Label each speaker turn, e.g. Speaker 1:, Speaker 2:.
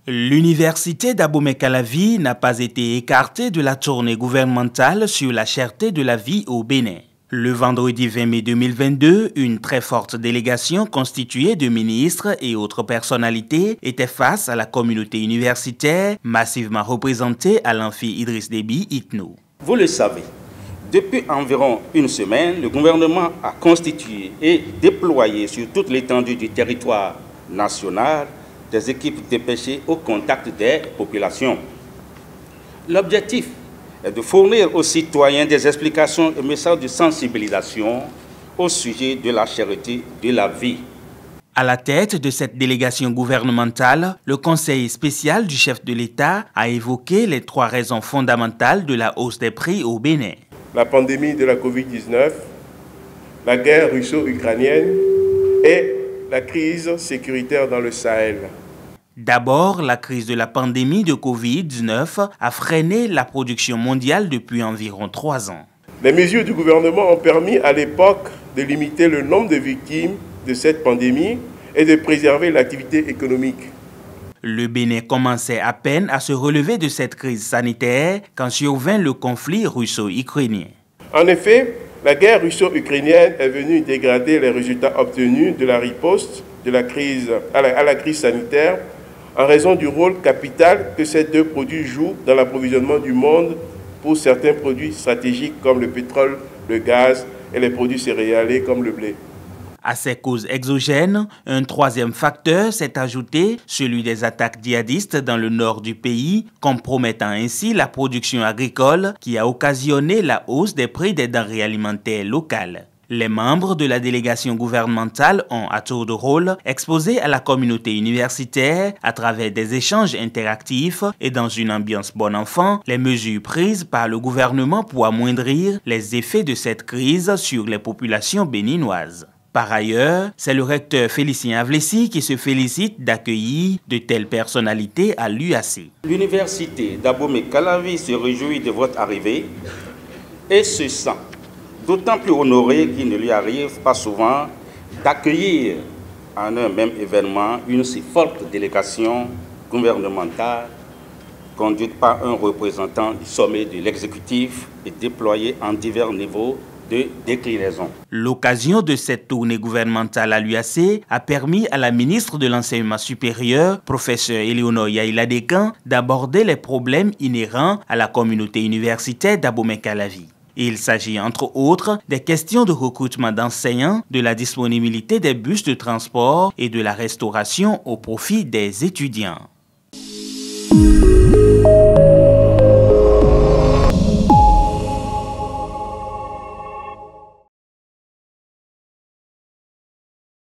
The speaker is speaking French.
Speaker 1: L'université d'Abomey-Calavi n'a pas été écartée de la tournée gouvernementale sur la cherté de la vie au Bénin. Le vendredi 20 mai 2022, une très forte délégation constituée de ministres et autres personnalités était face à la communauté universitaire, massivement représentée à l'amphi Idriss Déby ITNO.
Speaker 2: Vous le savez, depuis environ une semaine, le gouvernement a constitué et déployé sur toute l'étendue du territoire national des équipes dépêchées au contact des populations. L'objectif est de fournir aux citoyens des explications et messages de sensibilisation au sujet de la cherté de la vie.
Speaker 1: À la tête de cette délégation gouvernementale, le conseil spécial du chef de l'État a évoqué les 3 raisons fondamentales de la hausse des prix au Bénin.
Speaker 3: La pandémie de la Covid-19, la guerre russo-ukrainienne et la crise sécuritaire dans le Sahel.
Speaker 1: D'abord, la crise de la pandémie de Covid-19 a freiné la production mondiale depuis environ 3 ans.
Speaker 3: Les mesures du gouvernement ont permis à l'époque de limiter le nombre de victimes de cette pandémie et de préserver l'activité économique.
Speaker 1: Le Bénin commençait à peine à se relever de cette crise sanitaire quand survint le conflit russo-ukrainien.
Speaker 3: En effet, la guerre russo-ukrainienne est venue dégrader les résultats obtenus de la riposte de la crise, à la crise sanitaire en raison du rôle capital que ces 2 produits jouent dans l'approvisionnement du monde pour certains produits stratégiques comme le pétrole, le gaz et les produits céréaliers comme le blé.
Speaker 1: À ces causes exogènes, un 3e facteur s'est ajouté, celui des attaques djihadistes dans le nord du pays, compromettant ainsi la production agricole qui a occasionné la hausse des prix des denrées alimentaires locales. Les membres de la délégation gouvernementale ont, à tour de rôle, exposé à la communauté universitaire, à travers des échanges interactifs et dans une ambiance bon enfant, les mesures prises par le gouvernement pour amoindrir les effets de cette crise sur les populations béninoises. Par ailleurs, c'est le recteur Félicien Avlessi qui se félicite d'accueillir de telles personnalités à l'UAC.
Speaker 2: L'université d'Abomey-Calavi se réjouit de votre arrivée et se sent d'autant plus honoré qu'il ne lui arrive pas souvent d'accueillir en un même événement une si forte délégation gouvernementale conduite par un représentant du sommet de l'exécutif et déployée en divers niveaux de déclinaison.
Speaker 1: L'occasion de cette tournée gouvernementale à l'UAC a permis à la ministre de l'Enseignement supérieur, professeure Éléonore Yaïla-Descamps, d'aborder les problèmes inhérents à la communauté universitaire d'Abomey-Calavi. Il s'agit entre autres des questions de recrutement d'enseignants, de la disponibilité des bus de transport et de la restauration au profit des étudiants.